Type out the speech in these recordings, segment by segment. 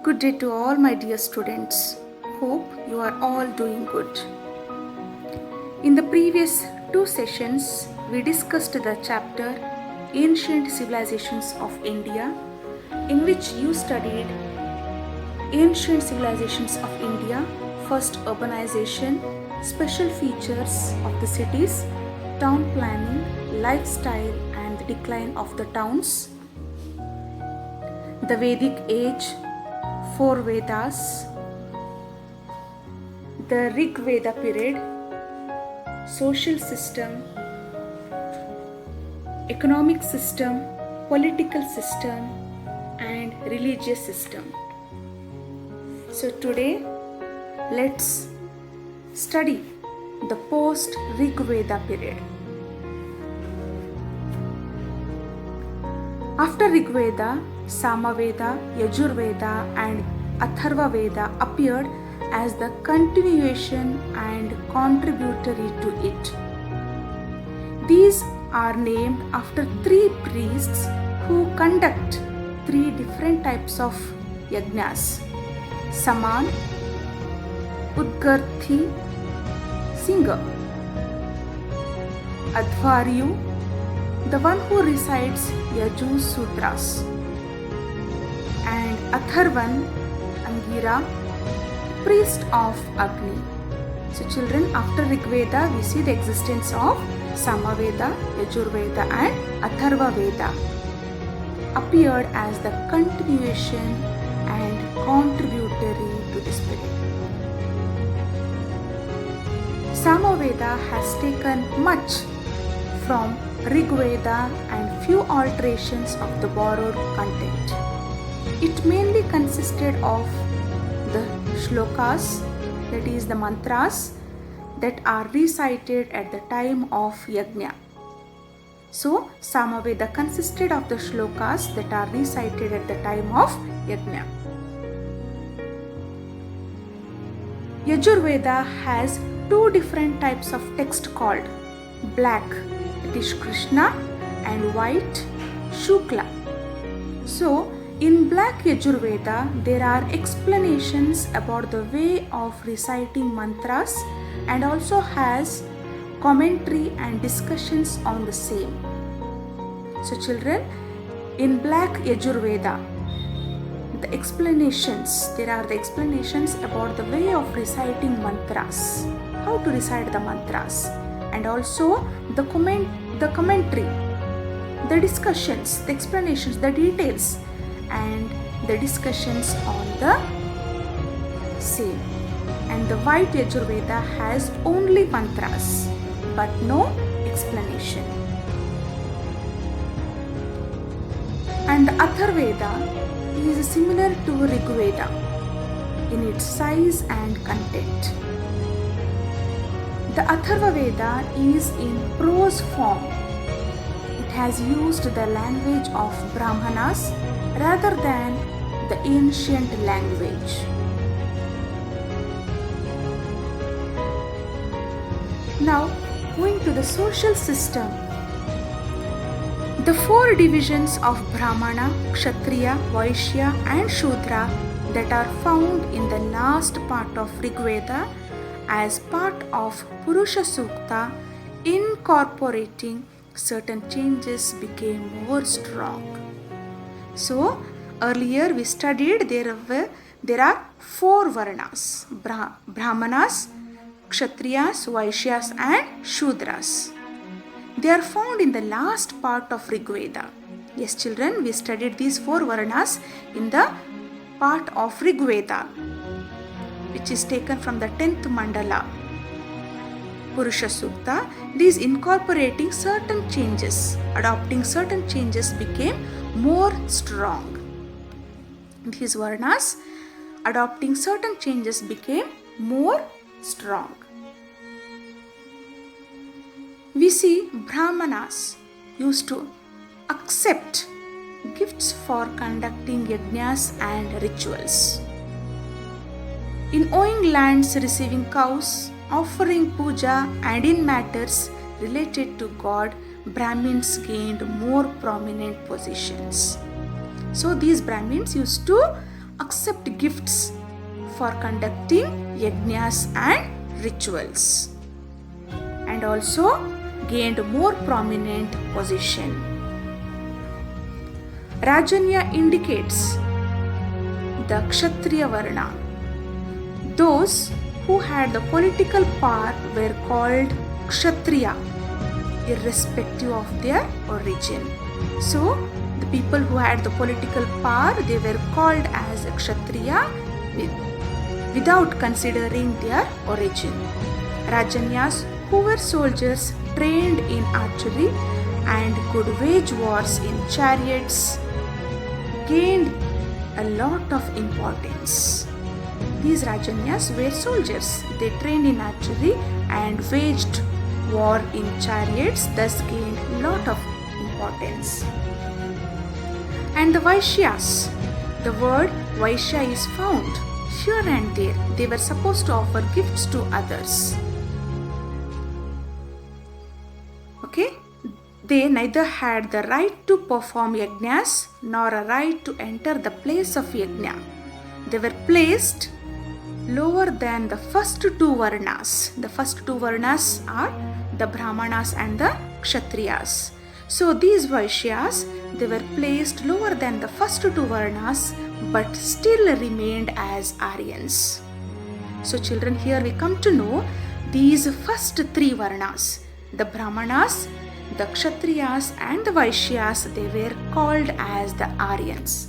Good day to all my dear students. Hope you are all doing good. In the previous two sessions, we discussed the chapter Ancient Civilizations of India, in which you studied Ancient Civilizations of India, first urbanization, special features of the cities, town planning, lifestyle and the decline of the towns, the Vedic age, 4 Vedas, the Rig Veda period, social system, economic system, political system and religious system. So today let's study the post Rig Veda period. After Rig Veda, Samaveda, Yajurveda and Atharva Veda appeared as the continuation and contributory to it. These are named after 3 priests who conduct 3 different types of yajnas: Saman, Udgarthi, singer; Advaryu, the one who recites Yajur Sutras; and Atharvan, Angira, priest of Agni. So children, after Rig Veda, we see the existence of Samaveda, Yajurveda and Atharva Veda appeared as the continuation and contributory to this period. Samaveda has taken much from Rig Veda and few alterations of the borrowed content. It mainly consisted of the shlokas, that is the mantras that are recited at the time of yajna. So Samaveda consisted of the shlokas that are recited at the time of yajna. Yajurveda has 2 different types of text called black, that is Krishna, and white, Shukla. So in Black Yajurveda, there are explanations about the way of reciting mantras and also has commentary and discussions on the same. So children, in Black Yajurveda, there are the explanations about the way of reciting mantras, how to recite the mantras, and also the commentary, the discussions, the explanations, the details and the discussions on the same. And the White Yajurveda has only mantras but no explanation. And the Atharveda is similar to Rig Veda in its size and content. The Atharva Veda is in prose form. It has used the language of Brahmanas rather than the ancient language. Now, going to the social system, the 4 divisions of Brahmana, Kshatriya, Vaishya and Shudra that are found in the last part of Rig Veda as part of Purusha Sukta, incorporating certain changes, became more strong. So earlier we studied there are 4 varnas: Brahmanas, Kshatriyas, Vaishyas and Shudras. They are found in the last part of Rig Veda. Yes children, we studied these 4 varnas in the part of Rig Veda, which is taken from the 10th mandala, Purusha Sukta. These incorporating certain changes, adopting certain changes became more strong. These varnas adopting certain changes became more strong. We see Brahmanas used to accept gifts for conducting yajnas and rituals. In owing lands, receiving cows, offering puja and in matters related to God, Brahmins gained more prominent positions. So these Brahmins used to accept gifts for conducting yajnas and rituals, and also gained more prominent position. Rajanya indicates the Kshatriya Varna. Those who had the political power were called Kshatriya, irrespective of their origin. So, the people who had the political power, they were called as Kshatriya without considering their origin. Rajanyas, who were soldiers trained in archery and could wage wars in chariots, gained a lot of importance. These Rajanyas were soldiers. They trained in archery and waged war in chariots, thus gained a lot of importance. And the Vaishyas, the word Vaishya is found here and there. They were supposed to offer gifts to others. Okay? They neither had the right to perform yajnas nor a right to enter the place of yajna. They were placed lower than the first two varnas. The first two varnas are the Brahmanas and the Kshatriyas. So these Vaishyas, they were placed lower than the first two varnas but still remained as Aryans. So children, here we come to know these first three varnas, the Brahmanas, the Kshatriyas and the Vaishyas, they were called as the Aryans.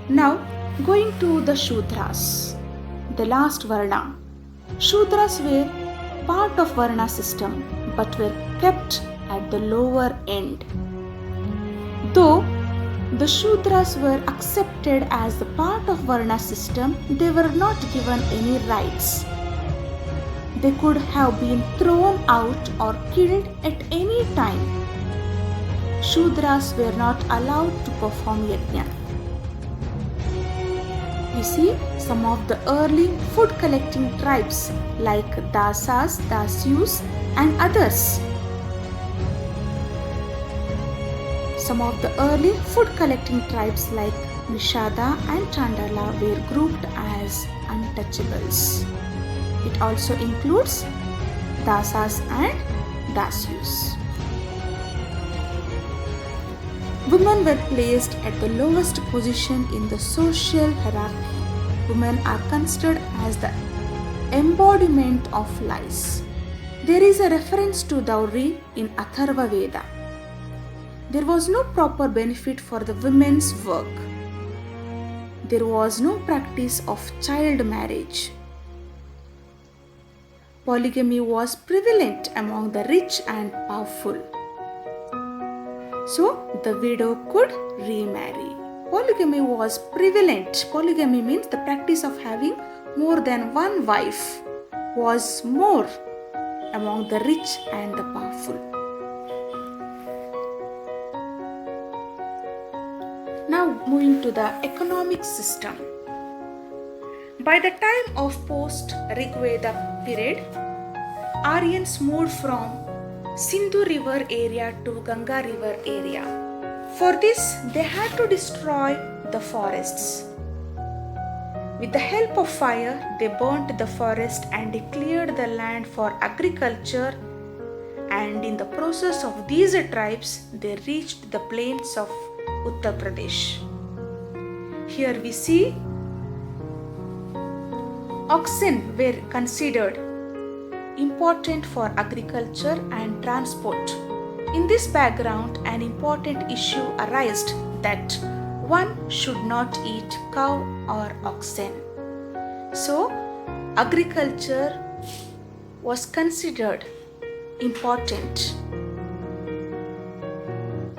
Now going to the Shudras, the last Varna. Shudras were part of Varna system but were kept at the lower end. Though the Shudras were accepted as the part of Varna system, they were not given any rights. They could have been thrown out or killed at any time. Shudras were not allowed to perform yajna. We see some of the early food collecting tribes like Dasas, Dasyus and others. Some of the early food collecting tribes like Nishada and Chandala were grouped as untouchables. It also includes Dasas and Dasyus. Women were placed at the lowest position in the social hierarchy. Women are considered as the embodiment of lies. There is a reference to dowry in Atharva Veda. There was no proper benefit for the women's work. There was no practice of child marriage. Polygamy was prevalent among the rich and powerful. So, the widow could remarry. Polygamy was prevalent. Polygamy means the practice of having more than one wife was more among the rich and the powerful. Now, moving to the economic system. By the time of post-Rigveda period, Aryans moved from Sindhu river area to Ganga river area. For this, they had to destroy the forests. With the help of fire, they burnt the forest and cleared the land for agriculture, and in the process of these tribes, they reached the plains of Uttar Pradesh. Here we see oxen were considered important for agriculture and transport. In this background, an important issue arose that one should not eat cow or oxen. So, agriculture was considered important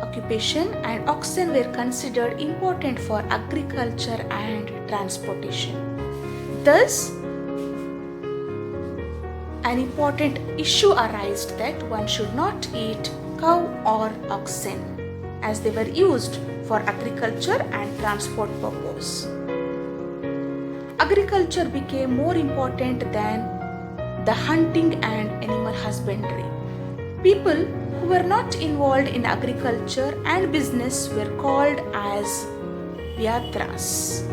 occupation, and oxen were considered important for agriculture and transportation. Thus, an important issue arose that one should not eat cow or oxen as they were used for agriculture and transport purpose. Agriculture became more important than the hunting and animal husbandry. People who were not involved in agriculture and business were called as Vyatras.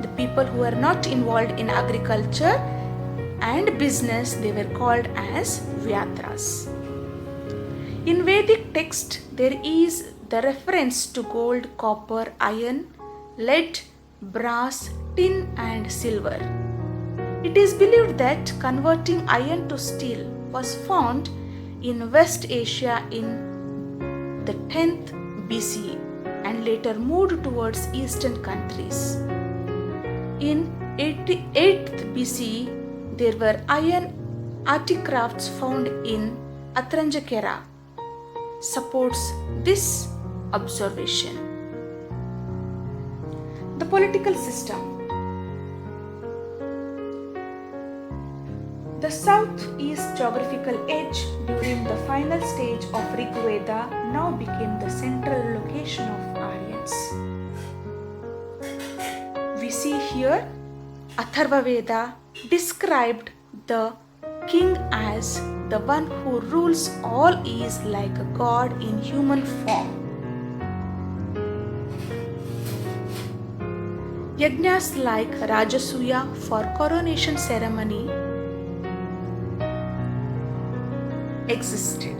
The people who were not involved in agriculture and business, they were called as Vyatras. In Vedic text, there is the reference to gold, copper, iron, lead, brass, tin and silver. It is believed that converting iron to steel was found in West Asia in the 10th BCE and later moved towards eastern countries. In 8th BCE, there were iron artifacts found in Atranjakera. Supports this observation. The political system. The southeast geographical edge during the final stage of Rig Veda now became the central location of Aryans. We see here Atharva Veda described the king as the one who rules all is like a god in human form. Yajnas like Rajasuya for coronation ceremony existed.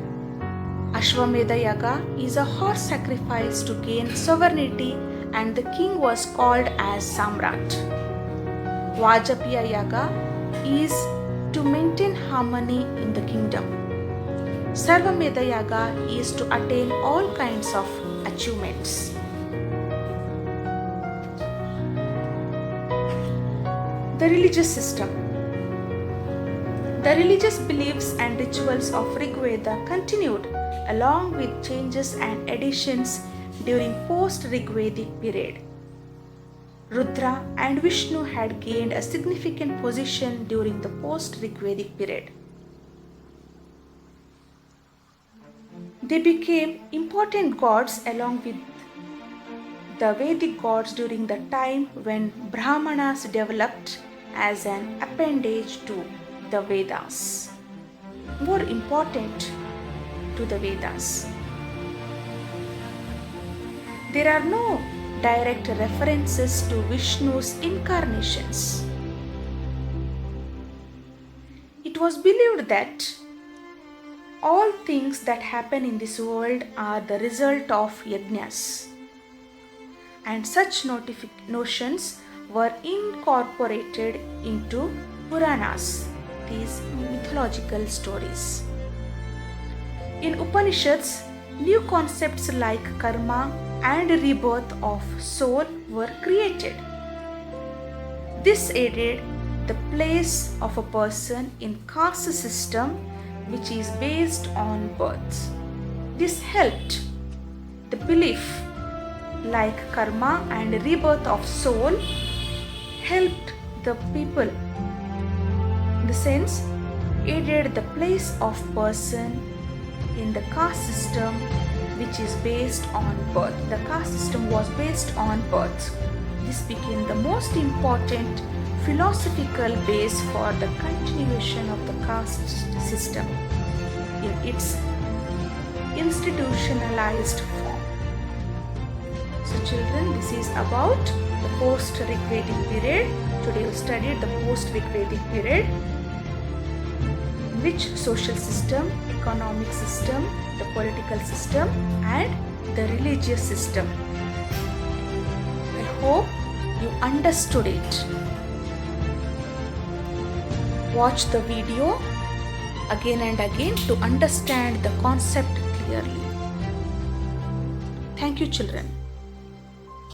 Ashwamedha Yaga is a horse sacrifice to gain sovereignty and the king was called as Samrat. Vajapaya Yaga is to maintain harmony in the kingdom. Sarvamedha Yaga is to attain all kinds of achievements. The religious system. The religious beliefs and rituals of Rig Veda continued along with changes and additions during post-Rig Vedic period. Rudra and Vishnu had gained a significant position during the post-Rig Vedic period. They became important gods along with the Vedic gods during the time when Brahmanas developed as an appendage to the Vedas, more important to the Vedas. There are no direct references to Vishnu's incarnations. It was believed that all things that happen in this world are the result of yajnas, and such notions were incorporated into Puranas, these mythological stories. In Upanishads, new concepts like karma and rebirth of soul were created. This aided the place of a person in caste system which is based on birth. This helped the belief like karma and rebirth of soul helped the people, in the sense aided the place of person in the caste system which is based on birth. The caste system was based on birth. This became the most important philosophical base for the continuation of the caste system in its institutionalized form. So children, this is about the post-Rig Vedic period. Today we studied the post-Rig Vedic period, in which social system, economic system, the political system and the religious system. I hope you understood it. Watch the video again and again to understand the concept clearly. Thank you, children.